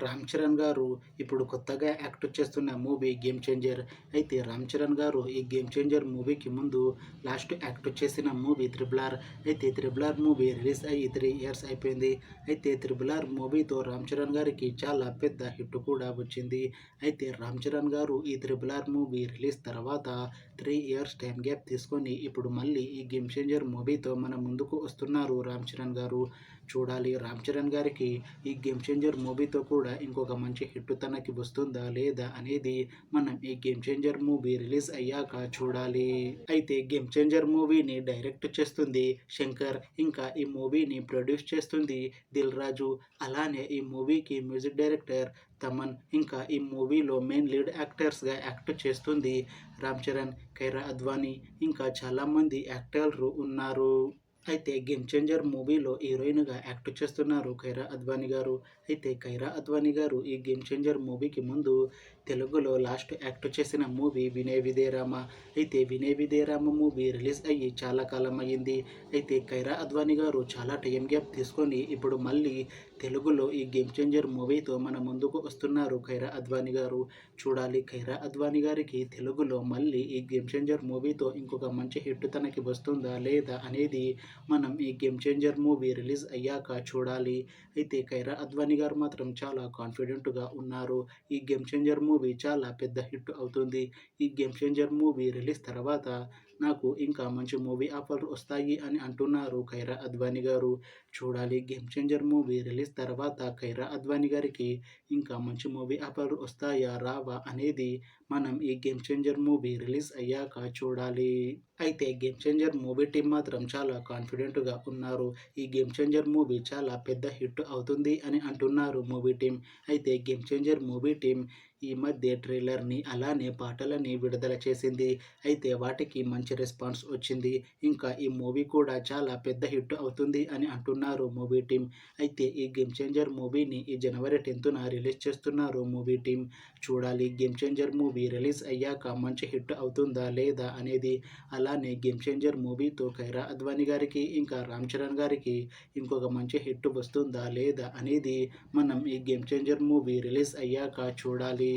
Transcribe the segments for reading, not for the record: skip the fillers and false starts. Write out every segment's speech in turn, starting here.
రామ్ చరణ్ గారు ఇప్పుడు కొత్తగా యాక్ట్ చేస్తున్న మూవీ గేమ్ చేంజర్. అయితే రామ్ చరణ్ గారు ఈ గేమ్ చేంజర్ మూవీకి ముందు లాస్ట్ యాక్ట్ చేసిన మూవీ త్రిబుల్ ఆర్. అయితే త్రిబుల్ ఆర్ మూవీ రిలీజ్ అయ్యి 3 ఇయర్స్ అయిపోయింది. అయితే త్రిబుల్ ఆర్ మూవీతో రామ్ చరణ్ గారికి చాలా పెద్ద హిట్ కూడా వచ్చింది. అయితే రామ్ చరణ్ గారు ఈ త్రిబుల్ ఆర్ మూవీ రిలీజ్ తర్వాత 3 ఇయర్స్ టైం గ్యాప్ తీసుకొని ఇప్పుడు మళ్ళీ ఈ గేమ్ చేంజర్ మూవీతో మన ముందుకు వస్తున్నారు రామ్ చరణ్ గారు. చూడాలి రామ్ చరణ్ గారికి ఈ గేమ్ చేంజర్ మూవీతో కూడా ఇంకొక మంచి హిట్ తనకి వస్తుందా లేదా అనేది మనం ఈ గేమ్ చేంజర్ మూవీ రిలీజ్ అయ్యాక చూడాలి. అయితే గేమ్ చేంజర్ మూవీని డైరెక్ట్ చేస్తుంది శంకర్, ఇంకా ఈ మూవీని ప్రొడ్యూస్ చేస్తుంది దిల్ రాజు. అలానే ఈ మూవీకి మ్యూజిక్ డైరెక్టర్ తమన్, ఇంకా ఈ మూవీలో మెయిన్ లీడ్ యాక్టర్స్గా యాక్ట్ చేస్తుంది రామ్ చరణ్, కైరా అద్వానీ, ఇంకా చాలామంది యాక్టర్లు ఉన్నారు. అయితే గేమ్ చేంజర్ మూవీలో హీరోయిన్గా యాక్ట్ చేస్తున్నారు కైరా అద్వానీ గారు. అయితే కైరా అద్వానీ గారు ఈ గేమ్ చేంజర్ మూవీకి ముందు తెలుగులో లాస్ట్ యాక్ట్ చేసిన మూవీ వినయ్ విధేయ రామ. అయితే వినయ్ విధేయ రామ మూవీ రిలీజ్ అయ్యి చాలా కాలం అయ్యింది. అయితే కైరా అద్వానీ గారు చాలా టైం గ్యాప్ తీసుకొని ఇప్పుడు మళ్ళీ తెలుగులో ఈ గేమ్ చేంజర్ మూవీతో మన ముందుకు వస్తున్నారు కైరా అద్వానీ గారు. చూడాలి కైరా అద్వానీ గారికి తెలుగులో మళ్ళీ ఈ గేమ్ చేంజర్ మూవీతో ఇంకొక మంచి హిట్ తనకి వస్తుందా లేదా అనేది మనం ఈ గేమ్ చేంజర్ మూవీ రిలీజ్ అయ్యాక చూడాలి. అయితే కైరా అద్వానీ గారు మాత్రం చాలా కాన్ఫిడెంట్గా ఉన్నారు. ఈ గేమ్ చేంజర్ మూవీ చాలా పెద్ద హిట్ అవుతుంది. ఈ గేమ్ చేంజర్ మూవీ రిలీజ్ తర్వాత నాకు ఇంకా మంచి మూవీ ఆఫర్లు వస్తాయి అని అంటున్నారు కైరా అద్వానీ గారు. చూడాలి గేమ్ చేంజర్ మూవీ రిలీజ్ తర్వాత కైరా అద్వానీ గారికి ఇంకా మంచి మూవీ ఆఫర్లు వస్తాయా రావా అనేది మనం ఈ గేమ్ చేంజర్ మూవీ రిలీజ్ అయ్యాక చూడాలి. అయితే గేమ్ చేంజర్ మూవీ టీం మాత్రం చాలా కాన్ఫిడెంట్గా ఉన్నారు. ఈ గేమ్ చేంజర్ మూవీ చాలా పెద్ద హిట్ అవుతుంది అని అంటున్నారు మూవీ టీం. అయితే గేమ్ చేంజర్ మూవీ టీం ఈ మధ్య ట్రైలర్ని అలానే పాటలని విడుదల చేసింది. అయితే వాటికి మంచి రెస్పాన్స్ వచ్చింది. ఇంకా ఈ మూవీ కూడా చాలా పెద్ద హిట్ అవుతుంది అని అంటున్నారు మూవీ టీం. అయితే ఈ గేమ్ చేంజర్ మూవీని ఈ జనవరి 10న రిలీజ్ చేస్తున్నారు మూవీ టీం. చూడాలి గేమ్ చేంజర్ మూవీ రిలీజ్ అయ్యాక మంచి హిట్ అవుతుందా లేదా అనేది. అలానే గేమ్ చేంజర్ మూవీతో కైరా అద్వానీ గారికి ఇంకా రామ్ చరణ్ గారికి ఇంకొక మంచి హిట్ వస్తుందా లేదా అనేది మనం ఈ గేమ్ చేంజర్ మూవీ రిలీజ్ అయ్యాక చూడాలి.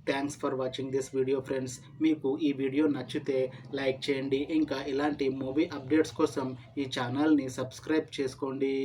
Thanks for watching this video friends. మీకు ఈ వీడియో నచ్చితే లైక్ చేయండి. ఇంకా ఇలాంటి మూవీ అప్డేట్స్ కోసం ఈ ఛానల్ని సబ్స్క్రైబ్ చేసుకోండి.